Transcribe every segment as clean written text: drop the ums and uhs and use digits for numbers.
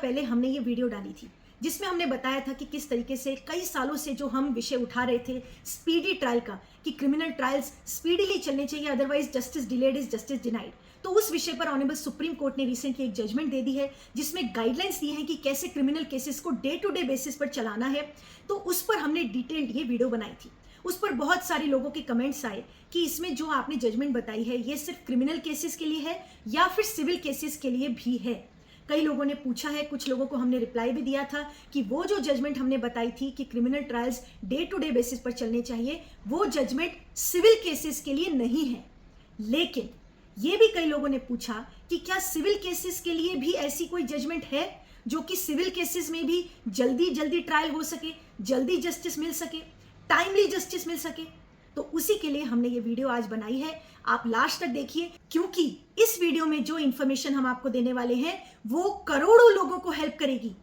पहले हमने ये वीडियो डाली थी जिसमें हमने बताया था कि किस तरीके से कई सालों से जो हम विषय उठा रहे थे स्पीडी ट्रायल का, कि क्रिमिनल ट्रायल्स स्पीडीली चलने चाहिए, otherwise justice delayed is justice denied. तो उस विषय पर ऑनरेबल सुप्रीम कोर्ट ने रिसेंटली एक जजमेंट दे दी है जिसमें गाइडलाइंस दी हैं कि कैसे क्रिमिनल केसेस को डे टू डे बेसिस पर चलाना है। तो उस पर हमने डिटेल्ड ये वीडियो बनाई थी। उस पर बहुत सारे लोगों के कमेंट्स आए कि इसमें जो आपने जजमेंट बताई है ये सिर्फ क्रिमिनल केसेस के लिए है या फिर सिविल केसेस के लिए भी है। कई लोगों ने पूछा है, कुछ लोगों को हमने रिप्लाई भी दिया था कि वो जो जजमेंट हमने बताई थी कि criminal trials day to day basis पर चलने चाहिए, वो जजमेंट सिविल केसेस के लिए नहीं है। लेकिन ये भी कई लोगों ने पूछा कि क्या सिविल केसेस के लिए भी ऐसी कोई जजमेंट है जो कि सिविल केसेस में भी जल्दी जल्दी ट्रायल हो सके, जल्दी जस्टिस मिल सके, टाइमली जस्टिस मिल सके। तो उसी के लिए हमने ये वीडियो आज बनाई है। आप लास्ट तक देखिए, क्योंकि इस वीडियो में जो इंफॉर्मेशन हम आपको देने वाले हैं वो करोड़ों लोगों को हेल्प करेगी।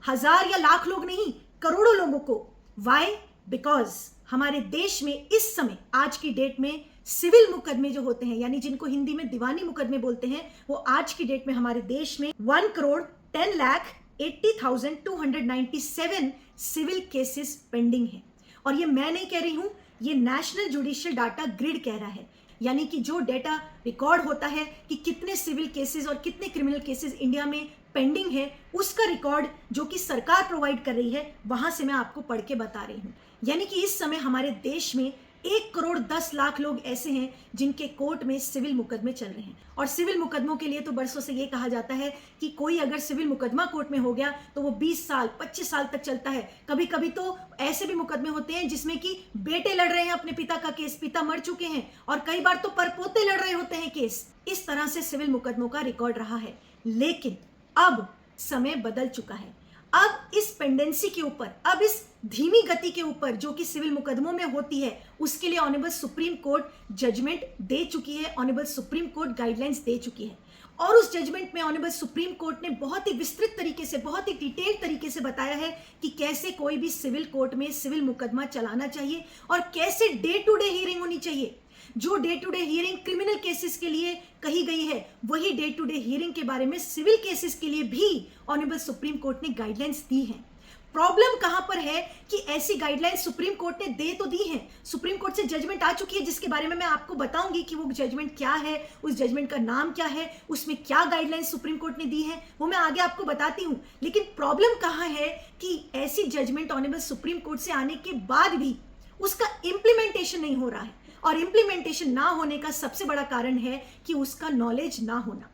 हजार या लाख लोग नहीं, करोड़ों लोगों को। व्हाई? बिकॉज हमारे देश में इस समय आज की डेट में सिविल मुकदमे जो होते हैं, यानी जिनको हिंदी में दीवानी मुकदमे बोलते हैं, वो आज की डेट में हमारे देश में 1,10,80,297 सिविल केसेस पेंडिंग है। और ये मैं नहीं कह रही हूं, ये नेशनल जुडिशियल डाटा ग्रिड कह रहा है। यानी कि जो डेटा रिकॉर्ड होता है कि कितने सिविल केसेस और कितने क्रिमिनल केसेस इंडिया में पेंडिंग है, उसका रिकॉर्ड जो कि सरकार प्रोवाइड कर रही है, वहां से मैं आपको पढ़ के बता रही हूं। यानी कि इस समय हमारे देश में 1,10,00,000 लोग ऐसे हैं जिनके कोर्ट में सिविल मुकदमे चल रहे हैं। और सिविल मुकदमों के लिए तो बरसों से ये कहा जाता है कि कोई अगर सिविल मुकदमा कोर्ट में हो गया तो वो 20 साल 25 साल तक चलता है। कभी कभी तो ऐसे भी मुकदमे होते हैं जिसमें कि बेटे लड़ रहे हैं अपने पिता का केस, पिता मर चुके हैं, और कई बार तो परपोते लड़ रहे होते हैं केस। इस तरह से सिविल मुकदमों का रिकॉर्ड रहा है। लेकिन अब समय बदल चुका है। अब इस पेंडेंसी के ऊपर, अब इस धीमी गति के ऊपर जो कि सिविल मुकदमों में होती है, उसके लिए ऑनरेबल सुप्रीम कोर्ट जजमेंट दे चुकी है, ऑनरेबल सुप्रीम कोर्ट गाइडलाइंस दे चुकी है। और उस जजमेंट में ऑनरेबल सुप्रीम कोर्ट ने बहुत ही विस्तृत तरीके से, बहुत ही डिटेल्ड तरीके से बताया है कि कैसे कोई भी सिविल कोर्ट में सिविल मुकदमा चलाना चाहिए और कैसे डे टू डे हियरिंग होनी चाहिए। जो day to day hearing criminal cases के लिए कही गई है, वही डे टू डे हियरिंग के बारे में सिविल केसेस के लिए भी ऑनरेबल सुप्रीम कोर्ट ने गाइडलाइंस दी हैं। प्रॉब्लम कहां पर है कि ऐसी गाइडलाइंस सुप्रीम कोर्ट ने दे तो दी है, सुप्रीम कोर्ट से जजमेंट आ चुकी है जिसके बारे में मैं आपको बताऊंगी कि वो जजमेंट क्या है, उस जजमेंट का नाम क्या है, उसमें क्या गाइडलाइंस सुप्रीम कोर्ट ने दी है, वो मैं आगे आपको बताती हूं। लेकिन प्रॉब्लम कहां है कि ऐसी जजमेंट ऑनरेबल सुप्रीम कोर्ट से आने के बाद भी उसका इंप्लीमेंटेशन नहीं हो रहा है। और इंप्लीमेंटेशन ना होने का सबसे बड़ा कारण है कि उसका नॉलेज ना होना।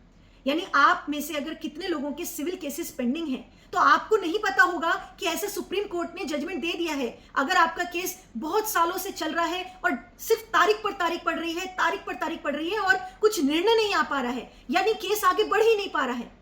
यानी आप में से अगर कितने लोगों के सिविल केसेस पेंडिंग हैं, तो आपको नहीं पता होगा कि ऐसे सुप्रीम कोर्ट ने जजमेंट दे दिया है। अगर आपका केस बहुत सालों से चल रहा है और सिर्फ तारीख पर तारीख पड़ रही है, तारीख पर तारीख पड़ रही है और कुछ निर्णय नहीं आ पा रहा है, यानी केस आगे बढ़ ही नहीं पा रहा है,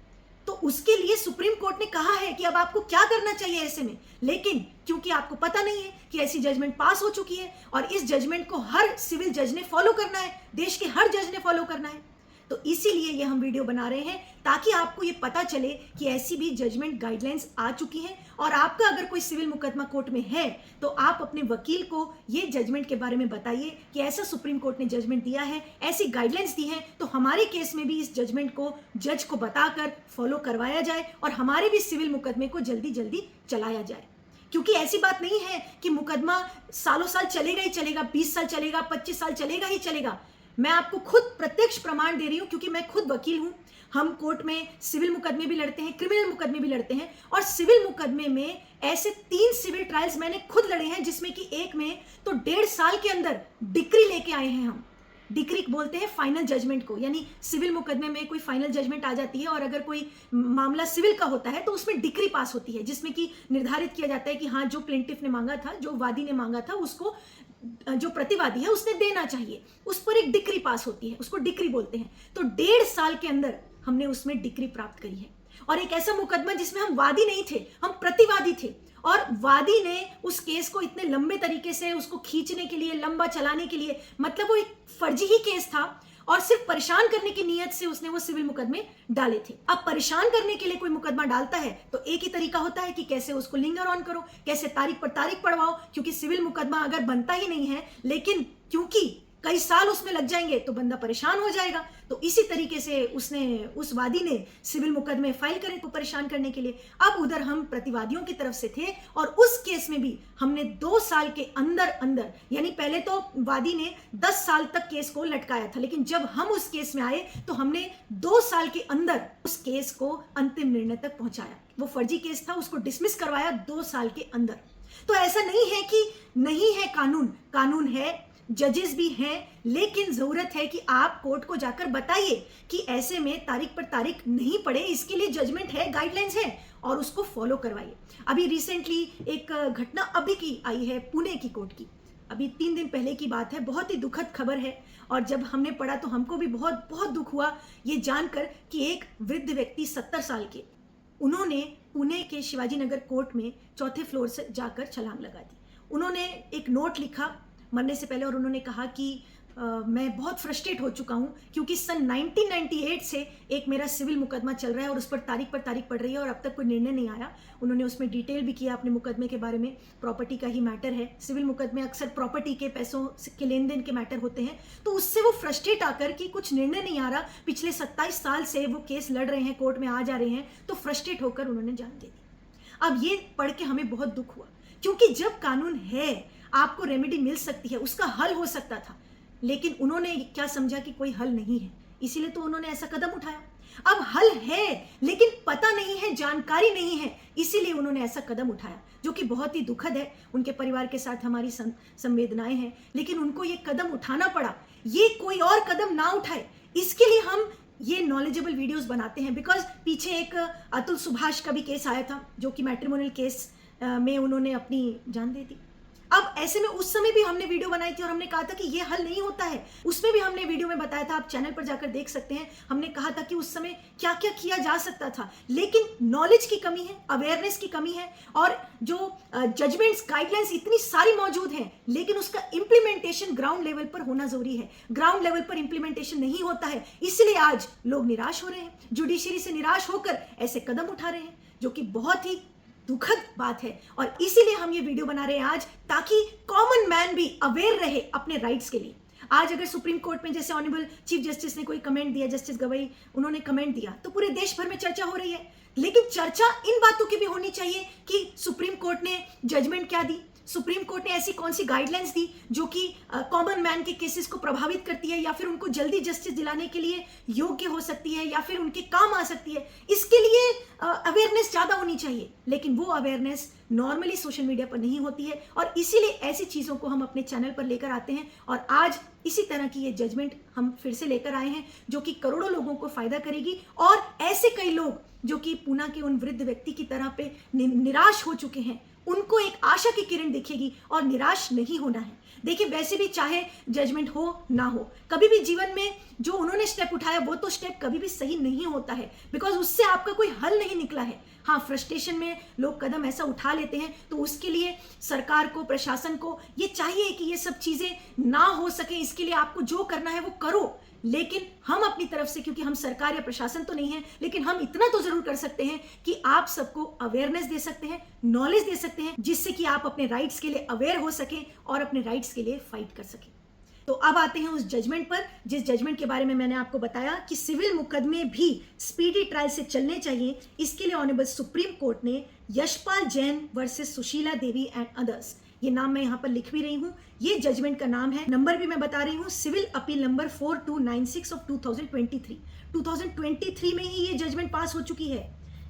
तो उसके लिए सुप्रीम कोर्ट ने कहा है कि अब आपको क्या करना चाहिए ऐसे में। लेकिन क्योंकि आपको पता नहीं है कि ऐसी जजमेंट पास हो चुकी है और इस जजमेंट को हर सिविल जज ने फॉलो करना है, देश के हर जज ने फॉलो करना है, तो इसीलिए ये हम वीडियो बना रहे हैं ताकि आपको ये पता चले कि ऐसी भी जजमेंट गाइडलाइंस आ चुकी हैं। और आपका अगर कोई सिविल मुकदमा कोर्ट में है तो आप अपने वकील को ये जजमेंट के बारे में बताइए कि ऐसा सुप्रीम कोर्ट ने जजमेंट दिया है, ऐसी गाइडलाइंस दी है, तो हमारे केस में भी इस जजमेंट को जज को बताकर फॉलो करवाया जाए और हमारे भी सिविल मुकदमे को जल्दी जल्दी चलाया जाए। क्योंकि ऐसी बात नहीं है कि मुकदमा सालों साल चलेगा ही चलेगा, 20 साल चलेगा, 25 साल चलेगा ही चलेगा। मैं आपको खुद प्रत्यक्ष प्रमाण दे रही हूं क्योंकि मैं खुद वकील हूं। हम कोर्ट में सिविल मुकदमे भी लड़ते हैं, क्रिमिनल मुकदमे भी लड़ते हैं, और सिविल मुकदमे में ऐसे 3 सिविल ट्रायल्स मैंने खुद लड़े हैं जिसमें कि एक में तो 1.5 साल के अंदर डिक्री लेके आए हैं हम। डिक्री बोलते हैं फाइनल जजमेंट को, यानी सिविल मुकदमे में कोई फाइनल जजमेंट आ जाती है और अगर कोई मामला सिविल का होता है तो उसमें डिक्री पास होती है जिसमें कि निर्धारित किया जाता है कि हाँ, जो प्लेंटिफ ने मांगा था, जो वादी ने मांगा था, उसको जो प्रतिवादी है उसने देना चाहिए, उस पर एक डिक्री पास होती है, उसको डिक्री बोलते हैं। तो 1.5 साल के अंदर हमने उसमें डिक्री प्राप्त करी है। और एक ऐसा मुकदमा जिसमें हम वादी नहीं थे, हम प्रतिवादी थे, और वादी ने उस केस को इतने लंबे तरीके से उसको खींचने के लिए, लंबा चलाने के लिए, मतलब वो एक फर्जी ही केस था और सिर्फ परेशान करने की नीयत से उसने वो सिविल मुकदमे डाले थे। अब परेशान करने के लिए कोई मुकदमा डालता है तो एक ही तरीका होता है कि कैसे उसको लिंगर ऑन करो, कैसे तारीख पर तारीख पढ़वाओ, क्योंकि सिविल मुकदमा अगर बनता ही नहीं है, लेकिन क्योंकि कई साल उसमें लग जाएंगे तो बंदा परेशान हो जाएगा। तो इसी तरीके से उस वादी ने सिविल मुकदमे फाइल करे को परेशान करने के लिए। अब उधर हम प्रतिवादियों की तरफ से थे और उस केस में भी हमने 2 साल के अंदर अंदर, यानी पहले तो वादी ने 10 साल तक केस को लटकाया था, लेकिन जब हम उस केस में आए तो हमने 2 साल के अंदर उस केस को अंतिम निर्णय तक पहुंचाया। वो फर्जी केस था, उसको डिसमिस करवाया 2 साल के अंदर। तो ऐसा नहीं है कि नहीं है कानून, कानून है, जजेस भी हैं, लेकिन जरूरत है कि आप कोर्ट को जाकर बताइए कि ऐसे में तारीख पर तारीख नहीं पड़े, इसके लिए जजमेंट है, गाइडलाइंस है और उसको फॉलो करवाइए। अभी रिसेंटली एक घटना अभी की आई है पुणे की कोर्ट की, अभी 3 दिन पहले की बात है, बहुत ही दुखद खबर है। और जब हमने पढ़ा तो हमको भी बहुत बहुत दुख हुआ ये जानकर कि एक वृद्ध व्यक्ति 70 साल के, उन्होंने पुणे के शिवाजी नगर कोर्ट में 4थे फ्लोर से जाकर छलांग लगा दी। उन्होंने एक नोट लिखा मरने से पहले और उन्होंने कहा कि मैं बहुत फ्रस्ट्रेट हो चुका हूँ क्योंकि सन 1998 से एक मेरा सिविल मुकदमा चल रहा है और उस पर तारीख पड़ रही है और अब तक कोई निर्णय नहीं आया। उन्होंने उसमें डिटेल भी किया अपने मुकदमे के बारे में, प्रॉपर्टी का ही मैटर है, सिविल मुकदमे अक्सर प्रॉपर्टी के पैसों के लेन देन के मैटर होते हैं। तो उससे वो फ्रस्ट्रेट आकर कि कुछ निर्णय नहीं आ रहा, पिछले 27 साल से वो केस लड़ रहे हैं, कोर्ट में आ जा रहे हैं, तो फ्रस्ट्रेट होकर उन्होंने जान दे दी। अब ये पढ़ के हमें बहुत दुख हुआ क्योंकि जब कानून है, आपको रेमेडी मिल सकती है, उसका हल हो सकता था, लेकिन उन्होंने क्या समझा कि कोई हल नहीं है, इसीलिए तो उन्होंने ऐसा कदम उठाया। अब हल है लेकिन पता नहीं है, जानकारी नहीं है, इसीलिए उन्होंने ऐसा कदम उठाया, जो कि बहुत ही दुखद है। उनके परिवार के साथ हमारी संवेदनाएं हैं, लेकिन उनको ये कदम उठाना पड़ा। ये कोई और कदम ना उठाए, इसके लिए हम ये नॉलेजेबल वीडियोस बनाते हैं। बिकॉज पीछे एक अतुल सुभाष का भी केस आया था, जो कि मैट्रिमोनियल केस में उन्होंने अपनी जान दे दी। अब ऐसे में उस समय भी हमने वीडियो बनाई थी और हमने कहा था कि ये हल नहीं होता है, उसमें भी हमने वीडियो में बताया था, आप चैनल पर जाकर देख सकते हैं। हमने कहा था कि उस समय क्या क्या किया जा सकता था, लेकिन नॉलेज की कमी है, अवेयरनेस की कमी है, और जो जजमेंट्स, गाइडलाइंस इतनी सारी मौजूद हैं, लेकिन उसका इंप्लीमेंटेशन ग्राउंड लेवल पर होना जरूरी है। ग्राउंड लेवल पर इंप्लीमेंटेशन नहीं होता है, इसलिए आज लोग निराश हो रहे हैं, जुडिशरी से निराश होकर ऐसे कदम उठा रहे हैं, जो कि बहुत ही दुखद बात है। और इसीलिए हम ये वीडियो बना रहे हैं आज, ताकि कॉमन मैन भी अवेयर रहे अपने राइट्स के लिए। आज अगर सुप्रीम कोर्ट में जैसे ऑनरेबल चीफ जस्टिस ने कोई कमेंट दिया, जस्टिस गवई उन्होंने कमेंट दिया, तो पूरे देश भर में चर्चा हो रही है। लेकिन चर्चा इन बातों की भी होनी चाहिए कि सुप्रीम कोर्ट ने जजमेंट क्या दी, सुप्रीम कोर्ट ने ऐसी कौन सी गाइडलाइंस दी जो कि कॉमन मैन के केसेस को प्रभावित करती है, या फिर उनको जल्दी जस्टिस दिलाने के लिए योग्य हो सकती है, या फिर उनके काम आ सकती है। इसके लिए अवेयरनेस ज़्यादा होनी चाहिए, लेकिन वो अवेयरनेस नॉर्मली सोशल मीडिया पर नहीं होती है, और इसीलिए ऐसी चीज़ों को हम अपने चैनल पर लेकर आते हैं। और आज इसी तरह की ये जजमेंट हम फिर से लेकर आए हैं, जो कि करोड़ों लोगों को फायदा करेगी। और ऐसे कई लोग जो कि पूना के उन वृद्ध व्यक्ति की तरह पे निराश हो चुके हैं, उनको एक आशा की किरण दिखेगी और निराश नहीं होना है। देखिए, वैसे भी चाहे जजमेंट हो ना हो, कभी भी जीवन में जो उन्होंने स्टेप उठाया वो तो स्टेप कभी भी सही नहीं होता है, बिकॉज उससे आपका कोई हल नहीं निकला है। हाँ, फ्रस्ट्रेशन में लोग कदम ऐसा उठा लेते हैं, तो उसके लिए सरकार को, प्रशासन को ये चाहिए कि ये सब चीजें ना हो सके। इसके लिए आपको जो करना है वो करो, लेकिन हम अपनी तरफ से, क्योंकि हम सरकार या प्रशासन तो नहीं है, लेकिन हम इतना तो जरूर कर सकते हैं कि आप सबको अवेयरनेस दे सकते हैं, नॉलेज दे सकते हैं, जिससे कि आप अपने राइट्स के लिए अवेयर हो सकें और अपने राइट्स के लिए फाइट कर सकें। तो अब आते हैं उस जजमेंट पर, जिस जजमेंट के बारे में मैंने आपको बताया कि सिविल मुकदमे भी स्पीडी ट्रायल से चलने चाहिए। इसके लिए ऑनरेबल सुप्रीम कोर्ट ने Yashpal Jain versus Sushila Devi and others, ये नाम मैं यहाँ पर लिख भी रही हूँ, ये जजमेंट का नाम है, नंबर भी मैं बता रही हूँ, सिविल अपील नंबर 4296 ऑफ 2023। 2023 में ही ये जजमेंट पास हो चुकी है,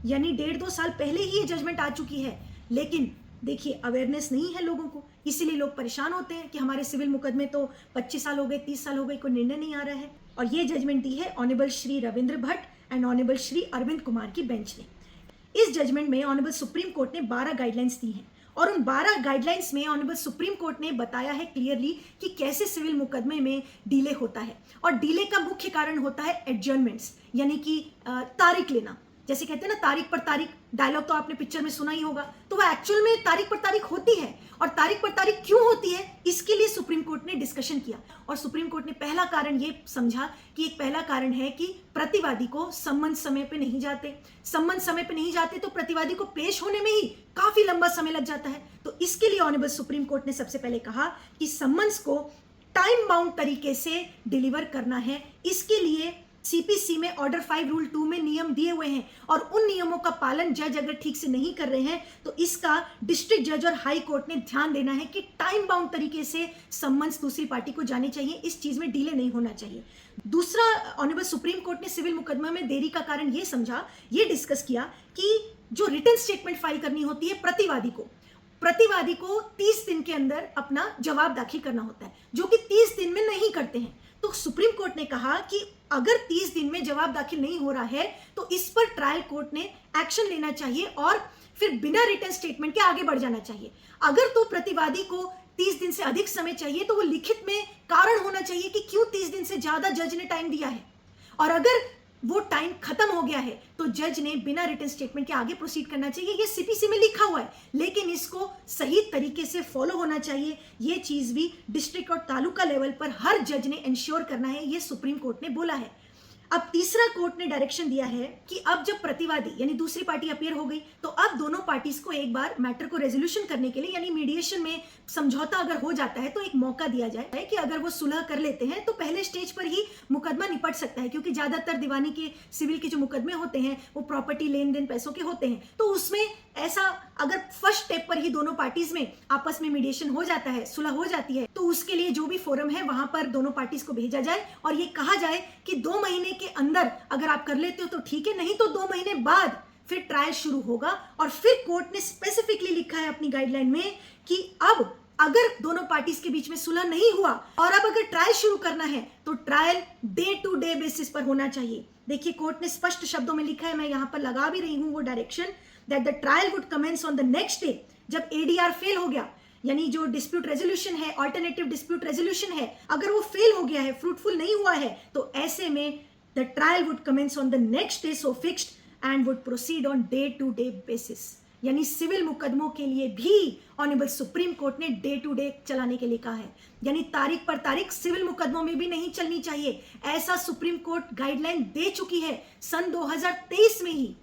यानी 1.5-2 साल पहले ही ये जजमेंट आ चुकी है। लेकिन देखिए, अवेयरनेस नहीं है लोगों को, इसीलिए लोग परेशान होते हैं कि हमारे सिविल मुकदमे तो 25 साल हो गए, 30 साल हो गए, कोई निर्णय नहीं आ रहा है। और ये जजमेंट दी है honourable Shri Ravindra Bhatt and honourable Shri Arvind Kumar की बेंच ने। इस जजमेंट में ऑनरेबल सुप्रीम कोर्ट ने 12 गाइडलाइंस दी हैं, और उन 12 गाइडलाइंस में ऑनरेबल सुप्रीम कोर्ट ने बताया है क्लियरली कि कैसे सिविल मुकदमे में डिले होता है। और डिले का मुख्य कारण होता है एडजर्नमेंट्स, यानी कि तारीख लेना। जैसे कहते हैं ना, तारीख पर तारीख, डायलॉग तो आपने पिक्चर में सुना ही होगा, तो वह एक्चुअल में तारीख पर तारीख होती है। और तारीख पर तारीख क्यों होती है, इसके लिए सुप्रीम कोर्ट ने डिस्कशन किया, और सुप्रीम कोर्ट ने पहला कारण ये समझा कि एक पहला कारण है कि प्रतिवादी को सम्मन समय पे नहीं जाते। सम्मन समय पे नहीं जाते तो प्रतिवादी को पेश होने में ही काफी लंबा समय लग जाता है। तो इसके लिए ऑनरेबल सुप्रीम कोर्ट ने सबसे पहले कहा कि सम्मन्स को टाइम बाउंड तरीके से डिलीवर करना है। इसके लिए सीपीसी में ऑर्डर 5 रूल 2 में नियम दिए हुए हैं और उन नियमों का पालन जज अगर ठीक से नहीं कर रहे हैं तो इसका डिस्ट्रिक्ट जज और हाई कोर्ट ने ध्यान देना है कि टाइम बाउंड तरीके से सम्मन्स दूसरी पार्टी को जाने चाहिए, इस चीज में डिले नहीं होना चाहिए। दूसरा, ऑनरेबल सुप्रीम कोर्ट ने सिविल मुकदमा में देरी का कारण ये समझा, ये डिस्कस किया कि जो रिटन स्टेटमेंट फाइल करनी होती है प्रतिवादी को 30 दिन के अंदर अपना जवाब दाखिल करना होता है, जो कि 30 दिन में नहीं करते हैं। तो सुप्रीम कोर्ट ने कहा कि अगर 30 दिन में जवाब दाखिल नहीं हो रहा है तो इस पर ट्रायल कोर्ट ने एक्शन लेना चाहिए और फिर बिना रिटन स्टेटमेंट के आगे बढ़ जाना चाहिए। अगर तो प्रतिवादी को 30 दिन से अधिक समय चाहिए तो वो लिखित में कारण होना चाहिए कि क्यों 30 दिन से ज्यादा जज ने टाइम दिया है, और अगर वो टाइम खत्म हो गया है तो जज ने बिना रिटन स्टेटमेंट के आगे प्रोसीड करना चाहिए। ये सीपीसी में लिखा हुआ है, लेकिन इसको सही तरीके से फॉलो होना चाहिए। ये चीज भी डिस्ट्रिक्ट और तालुका लेवल पर हर जज ने इंश्योर करना है, ये सुप्रीम कोर्ट ने बोला है। अब तीसरा कोर्ट ने डायरेक्शन दिया है कि अब जब प्रतिवादी यानी दूसरी पार्टी अपीयर हो गई तो अब दोनों पार्टीज को एक बार मैटर को रेजोल्यूशन करने के लिए यानी मीडिएशन में समझौता अगर हो जाता है तो एक मौका दिया जाए कि अगर वो सुलह कर लेते हैं तो पहले स्टेज पर ही मुकदमा निपट सकता है, क्योंकि ज्यादातर दीवानी के सिविल के जो मुकदमे होते हैं वो प्रॉपर्टी लेन देन पैसों के होते हैं। तो उसमें ऐसा अगर फर्स्ट स्टेप पर ही दोनों पार्टीज में आपस में मीडिएशन हो जाता है, सुलह हो जाती है, तो उसके लिए जो भी फोरम है वहां पर दोनों पार्टीज को भेजा जाए और ये कहा जाए कि 2 महीने के अंदर अगर आप कर लेते हो तो ठीक है, नहीं तो 2 महीने बाद फिर ट्रायल शुरू होगा। और फिर कोर्ट ने स्पेसिफिकली लिखा है अपनी गाइडलाइन में कि अब अगर दोनों पार्टीज के बीच में सुलह नहीं हुआ और अब अगर ट्रायल शुरू करना है तो trial day to day basis पर होना चाहिए। देखिए कोर्ट ने स्पष्ट शब्दों में लिखा है, मैं यहां पर लगा भी रही हूं वो direction, that the trial would commence on the next day. जब एडीआर फेल हो गया यानी जो डिस्प्यूट रेजोल्यूशन है, ऑल्टरनेटिव डिस्प्यूट रेजोल्यूशन है, अगर वो फेल हो गया है, फ्रूटफुल नहीं हुआ है, तो ऐसे में the trial would commence on the next day so fixed and would proceed on day to day basis. यानी सिविल मुकदमों के लिए भी ऑनरेबल सुप्रीम कोर्ट ने डे टू डे चलाने के लिए कहा है, यानी तारीख पर तारीख सिविल मुकदमों में भी नहीं चलनी चाहिए। ऐसा सुप्रीम कोर्ट गाइडलाइन दे चुकी है सन 2023 में ही।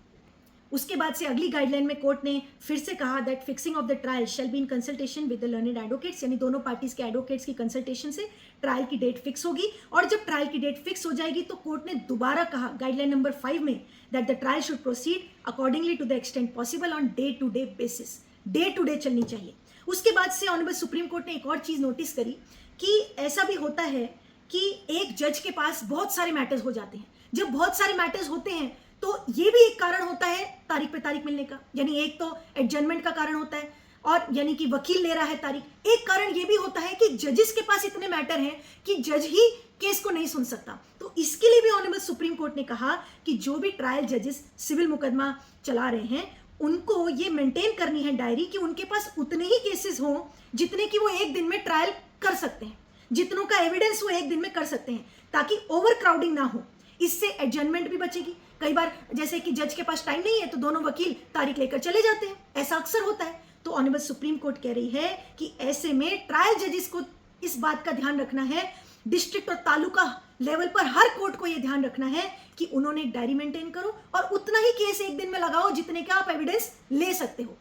उसके बाद से अगली गाइडलाइन में कोर्ट ने फिर से कहा that fixing of the trial shall be in consultation with the learned advocates, यानी दोनों पार्टीज के एडवोकेट्स की कंसल्टेशन से ट्रायल की डेट फिक्स होगी। और जब ट्रायल की डेट फिक्स हो जाएगी तो कोर्ट ने दोबारा कहा गाइडलाइन नंबर 5 में that the trial should proceed accordingly to the extent possible on day to day basis. Day to day चलनी चाहिए। उसके बाद से ऑनरेबल सुप्रीम कोर्ट ने एक और चीज नोटिस करी कि ऐसा भी होता है कि एक जज के पास बहुत सारे मैटर्स हो जाते हैं। जब बहुत सारे मैटर्स होते हैं तो ये भी एक कारण होता है तारीख पे तारीख मिलने का, यानी एक तो एडजर्नमेंट का कारण होता है और यानी कि वकील ले रहा है तारीख। एक कारण ये भी होता है कि जजेस के पास इतने मैटर हैं कि जज ही केस को नहीं सुन सकता। तो इसके लिए भी ऑनरेबल सुप्रीम कोर्ट ने कहा कि जो भी ट्रायल जजेस सिविल मुकदमा चला रहे हैं उनको ये मेंटेन करनी है डायरी कि उनके पास उतने ही केसेस हों जितने कि वो एक दिन में ट्रायल कर सकते हैं, जितनों का एविडेंस वो एक दिन में कर सकते हैं, ताकि ओवर क्राउडिंग ना हो। इससे एडजर्नमेंट भी बचेगी। कई बार जैसे कि जज के पास टाइम नहीं है तो दोनों वकील तारीख लेकर चले जाते हैं, ऐसा अक्सर होता है। तो ऑनरेबल सुप्रीम कोर्ट कह रही है कि ऐसे में ट्रायल जजेस को इस बात का ध्यान रखना है, डिस्ट्रिक्ट और तालुका लेवल पर हर कोर्ट को यह ध्यान रखना है कि उन्होंने एक डायरी मेंटेन करो और उतना ही केस एक दिन में लगाओ जितने का आप एविडेंस ले सकते हो।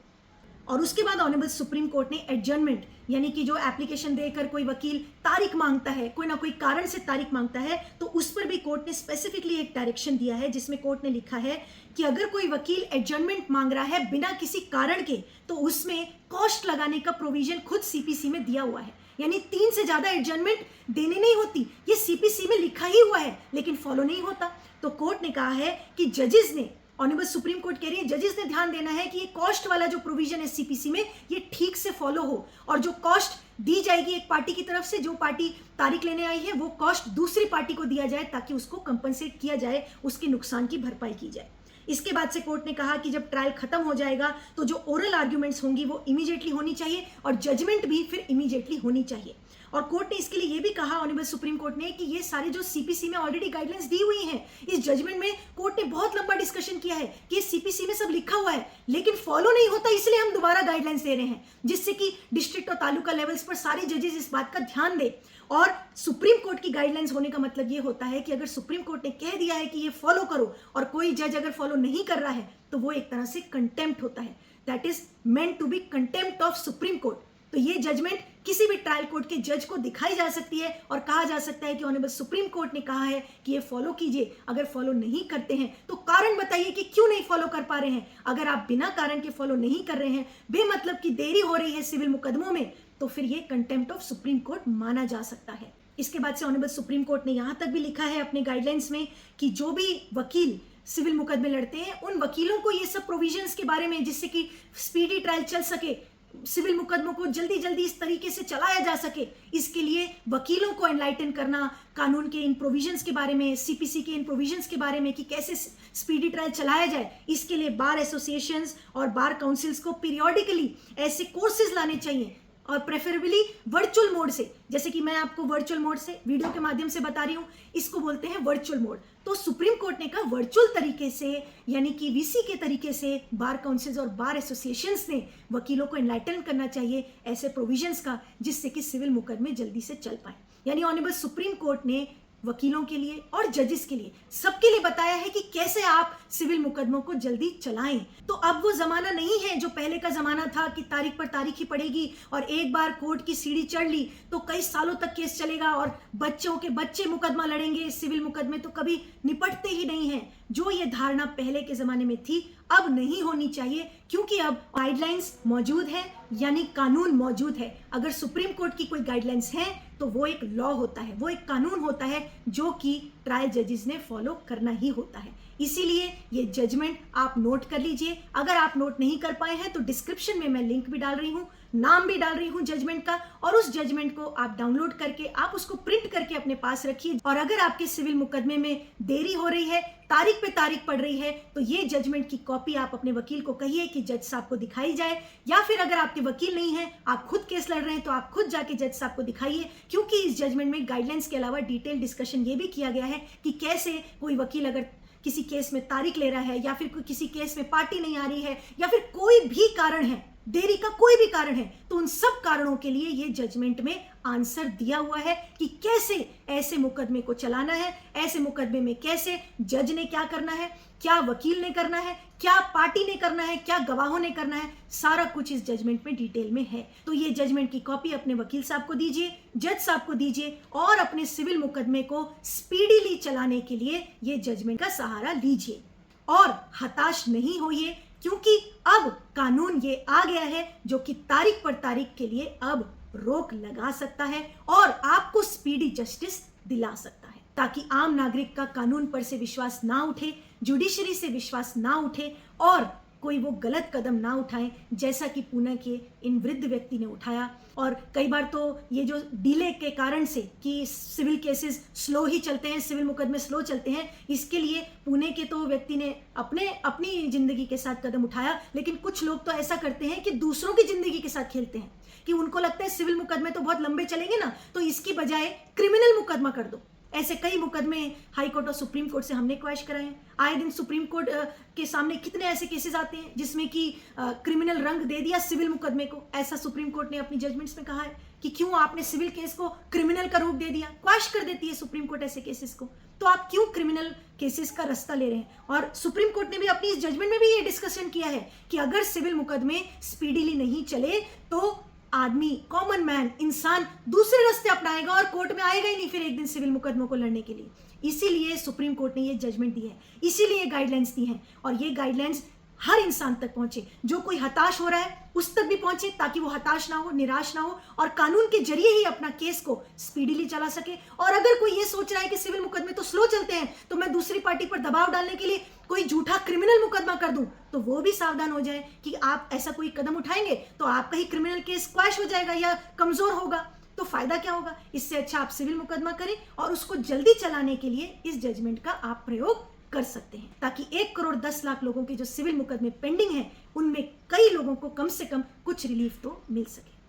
और उसके बाद ऑनरेबल सुप्रीम कोर्ट ने एडजर्नमेंट यानी कि जो एप्लीकेशन देकर कोई वकील तारीख मांगता है, कोई ना कोई कारण से तारीख मांगता है, तो उस पर भी कोर्ट ने स्पेसिफिकली एक डायरेक्शन दिया है जिसमें कोर्ट ने लिखा है कि अगर कोई वकील एडजर्नमेंट मांग रहा है बिना किसी कारण के तो उसमें कॉस्ट लगाने का प्रोविजन खुद सीपीसी में दिया हुआ है। यानी 3 से ज्यादा एडजर्नमेंट देने नहीं होती, ये सीपीसी में लिखा ही हुआ है लेकिन फॉलो नहीं होता। तो कोर्ट ने कहा है कि जजेस ने, ऑनरेबल सुप्रीम कोर्ट कह रही है जजेस ने ध्यान देना है कि ये कॉस्ट वाला जो प्रोविजन है सीपीसी में ये ठीक से फॉलो हो, और जो कॉस्ट दी जाएगी एक पार्टी की तरफ से, जो पार्टी तारीख लेने आई है, वो कॉस्ट दूसरी पार्टी को दिया जाए ताकि उसको कंपनसेट किया जाए, उसके नुकसान की भरपाई की जाए। इसके बाद से कोर्ट ने कहा कि जब ट्रायल खत्म हो जाएगा तो जो ओरल आर्ग्यूमेंट्स होंगी वो इमीडिएटली होनी चाहिए और जजमेंट भी फिर इमीडिएटली होनी चाहिए। और कोर्ट ने इसके लिए ये भी कहा, ऑनरेबल सुप्रीम कोर्ट ने, कि ये सारे जो सीपीसी में ऑलरेडी गाइडलाइंस दी हुई हैं, इस जजमेंट में कोर्ट ने बहुत लंबा डिस्कशन किया है कि ये सीपीसी में सब लिखा हुआ है लेकिन फॉलो नहीं होता, इसलिए हम दोबारा गाइडलाइंस दे रहे हैं जिससे कि डिस्ट्रिक्ट और तालुका लेवल्स पर सारे जजेस इस बात का ध्यान दें। और सुप्रीम कोर्ट की गाइडलाइंस होने का मतलब ये होता है कि अगर सुप्रीम कोर्ट ने कह दिया है कि ये फॉलो करो और कोई जज अगर फॉलो नहीं कर रहा है तो वो एक तरह से कंटेम्प्ट होता है, that is meant to be contempt of supreme court. तो ये जजमेंट किसी भी ट्रायल कोर्ट के जज को दिखाई जा सकती है और कहा जा सकता है कि ऑनरेबल सुप्रीम कोर्ट ने कहा है कि ये फॉलो कीजिए। अगर फॉलो नहीं करते हैं तो कारण बताइए कि क्यों नहीं फॉलो कर पा रहे हैं। अगर आप बिना कारण के फॉलो नहीं कर रहे हैं, बेमतलब की देरी हो रही है सिविल मुकदमों में, तो फिर ये कंटेम्प्ट ऑफ सुप्रीम कोर्ट माना जा सकता है। इसके बाद से ऑनरेबल सुप्रीम कोर्ट ने यहां तक भी लिखा है अपने गाइडलाइंस में कि जो भी वकील सिविल मुकदमे लड़ते हैं, उन वकीलों को ये सब प्रोविजंस के बारे में, जिससे कि स्पीडी ट्रायल चल सके, सिविल मुकदमों को जल्दी जल्दी इस तरीके से चलाया जा सके, इसके लिए वकीलों को एनलाइटन करना कानून के इन प्रोविजंस के बारे में, सीपीसी के इन प्रोविजंस के बारे में कि कैसे स्पीडी ट्रायल चलाया जाए, इसके लिए बार एसोसिएशंस और बार काउंसिल्स को पीरियोडिकली ऐसे कोर्सेज लाने चाहिए और प्रेफरेबली वर्चुअल मोड से। जैसे कि मैं आपको वर्चुअल मोड से वीडियो के माध्यम से बता रही हूँ, इसको बोलते हैं वर्चुअल मोड। तो सुप्रीम कोर्ट ने कहा वर्चुअल तरीके से, यानी कि वीसी के तरीके से बार काउंसिल्स और बार एसोसिएशंस ने वकीलों को एनलाइटन करना चाहिए ऐसे प्रोविजंस का, जिससे कि सिविल मुकदमे जल्दी से चल पाए। यानी ऑनरेबल सुप्रीम कोर्ट ने वकीलों के लिए और जजेस के लिए, सबके लिए बताया है कि कैसे आप सिविल मुकदमों को जल्दी चलाएं। तो अब वो जमाना नहीं है जो पहले का जमाना था कि तारीख पर तारीख ही पड़ेगी और एक बार कोर्ट की सीढ़ी चढ़ ली तो कई सालों तक केस चलेगा और बच्चों के बच्चे मुकदमा लड़ेंगे, सिविल मुकदमे तो कभी निपटते ही नहीं हैं। जो ये धारणा पहले के जमाने में थी, अब नहीं होनी चाहिए, क्योंकि अब गाइडलाइंस मौजूद है, यानी कानून मौजूद है। अगर सुप्रीम कोर्ट की कोई गाइडलाइंस है तो वो एक लॉ होता है, वो एक कानून होता है जो कि ट्रायल जजेस ने फॉलो करना ही होता है। इसीलिए ये जजमेंट आप नोट कर लीजिए। अगर आप नोट नहीं कर पाए हैं तो डिस्क्रिप्शन में मैं लिंक भी डाल रही हूँ, नाम भी डाल रही हूँ जजमेंट का, और उस जजमेंट को आप डाउनलोड करके आप उसको प्रिंट करके अपने पास रखिए। और अगर आपके सिविल मुकदमे में देरी हो रही है, तारीख पे तारीख पड़ रही है, तो ये जजमेंट की कॉपी आप अपने वकील को कहिए कि जज साहब को दिखाई जाए, या फिर अगर आपके वकील नहीं है, आप खुद केस लड़ रहे हैं, तो आप खुद जाके जज साहब को दिखाइए। क्योंकि इस जजमेंट में गाइडलाइंस के अलावा डिटेल डिस्कशन ये भी किया गया है कि कैसे कोई वकील अगर किसी केस में तारीख ले रहा है, या फिर कोई किसी केस में पार्टी नहीं आ रही है, या फिर कोई भी कारण है, देरी का कोई भी कारण है, तो उन सब कारणों के लिए ये जजमेंट में आंसर दिया हुआ है कि कैसे ऐसे मुकदमे को चलाना है, ऐसे मुकदमे में कैसे जज ने क्या करना है, क्या वकील ने करना है, क्या पार्टी ने करना है, क्या गवाहों ने करना है, सारा कुछ इस जजमेंट में डिटेल में है। तो ये जजमेंट की कॉपी अपने वकील साहब को दीजिए, जज साहब को दीजिए, और अपने सिविल मुकदमे को स्पीडीली चलाने के लिए ये जजमेंट का सहारा लीजिए। और हताश नहीं होइए, क्योंकि अब कानून ये आ गया है जो कि तारीख पर तारीख के लिए अब रोक लगा सकता है और आपको स्पीडी जस्टिस दिला सकता है, ताकि आम नागरिक का कानून पर से विश्वास ना उठे, जुडिशरी से विश्वास ना उठे और कोई वो गलत कदम ना उठाएं, जैसा कि पुणे के इन वृद्ध व्यक्ति ने उठाया। और कई बार तो ये जो डिले के कारण से कि सिविल केसेस स्लो ही चलते हैं, सिविल मुकदमे स्लो चलते हैं, इसके लिए पुणे के तो व्यक्ति ने अपनी जिंदगी के साथ कदम उठाया। लेकिन कुछ लोग तो ऐसा करते हैं कि दूसरों की जिंदगी के साथ खेलते हैं, कि उनको लगता है सिविल मुकदमे तो बहुत लंबे चलेंगे ना, तो इसकी बजाय क्रिमिनल मुकदमा कर दो। ऐसे कई मुकदमे हाई कोर्ट और सुप्रीम कोर्ट से हमने क्वैश कराए हैं। आए दिन सुप्रीम कोर्ट के सामने कितने ऐसे केसेस आते हैं जिसमें कि क्रिमिनल रंग दे दिया सिविल मुकदमे को। ऐसा सुप्रीम कोर्ट ने अपनी जजमेंट्स में कहा है कि क्यों आपने सिविल केस को क्रिमिनल का रूप दे दिया, क्वैश कर देती है सुप्रीम कोर्ट ऐसे केसेस को। तो आप क्यों क्रिमिनल केसेस का रास्ता ले रहे हैं? और सुप्रीम कोर्ट ने भी अपनी इस जजमेंट में भी ये डिस्कशन किया है कि अगर सिविल मुकदमे स्पीडीली नहीं चले तो आदमी, कॉमन मैन, इंसान दूसरे रास्ते अपनाएगा और कोर्ट में आएगा ही नहीं फिर एक दिन सिविल मुकदमों को लड़ने के लिए। इसीलिए सुप्रीम कोर्ट ने ये जजमेंट दी है, इसीलिए गाइडलाइंस दी हैं, और ये गाइडलाइंस हर इंसान तक पहुंचे। जो कोई हताश हो रहा है उस तक भी पहुंचे, ताकि वो हताश ना हो, निराश ना हो, और कानून के जरिए ही अपना केस को स्पीडीली चला सके। और अगर कोई ये सोच रहा है कि सिविल मुकदमे तो स्लो चलते हैं, तो मैं दूसरी पार्टी पर दबाव डालने के लिए कोई झूठा क्रिमिनल मुकदमा कर दूं, तो वो भी सावधान हो जाए कि आप ऐसा कोई कदम उठाएंगे तो आपका ही क्रिमिनल केस क्वैश हो जाएगा या कमजोर होगा, तो फायदा क्या होगा। इससे अच्छा आप सिविल मुकदमा करें और उसको जल्दी चलाने के लिए इस जजमेंट का आप प्रयोग कर सकते हैं, ताकि 1,10,00,000 लोगों के जो सिविल मुकदमे पेंडिंग हैं, उनमें कई लोगों को कम से कम कुछ रिलीफ तो मिल सके।